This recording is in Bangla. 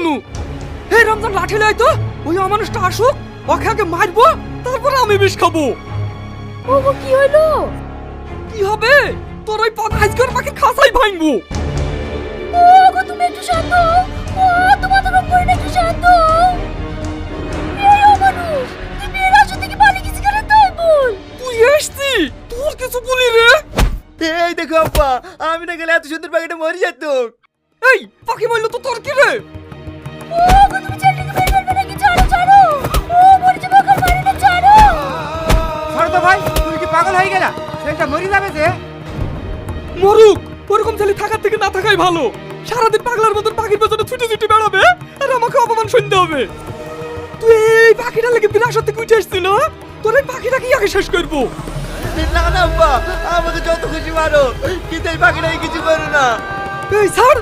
নু। হে রমজান লাঠি লাই তো, ওই অমানুষটা আসুক, ওকে আগে মারবো, তারপর আমি বিষ খাবো। ওগো কি হলো? কি হবে? তোর ওই পাক আজকের পাখি খাসাই ভাঙবো। ওগো তুমি একটু শান্ত হও। ও তোমার তো পড়ে না, একটু শান্ত হও। এই অমানুষ, তুমি এর আসল থেকে পালিয়ে গেছি কেন তাই বল। তুই এসছি, তোর কিছু বলি রে। এই দেখো আব্বা, আমি না গেলে এত সুন্দর পাখিটা মরে যেত। এই পাখি মারলো তো তোর কি রে? ওগো তুমি ছেলেটাকে মেরে ফেলবে নাকি? ছাড়ো ছাড়ো। ও মরে যাবে, ওকে মারি না, ছাড়ো। ছাড়ো তো ভাই, তুমি কি পাগল হয়ে গেলা? ছেলেটা মরে যাবে যে। মরুক, ওরকম ছেলে থাকার থেকে না থাকাই ভালো। সারাদিন পাগলার মতন পাখির পেছনে ছুটে ছুটে বেড়াবে আর আমাকে অপমান শুনতে হবে। তুই এই পাখিটা লেগে বিরাসত থেকে উঠে আসছি না, তোর এই পাখিটাকে আগে শেষ করবো। না না আব্বা, আমাকে যত খুশি মারো, কিন্তু এই পাখিটাকে কিছু করো না। এই স্যার,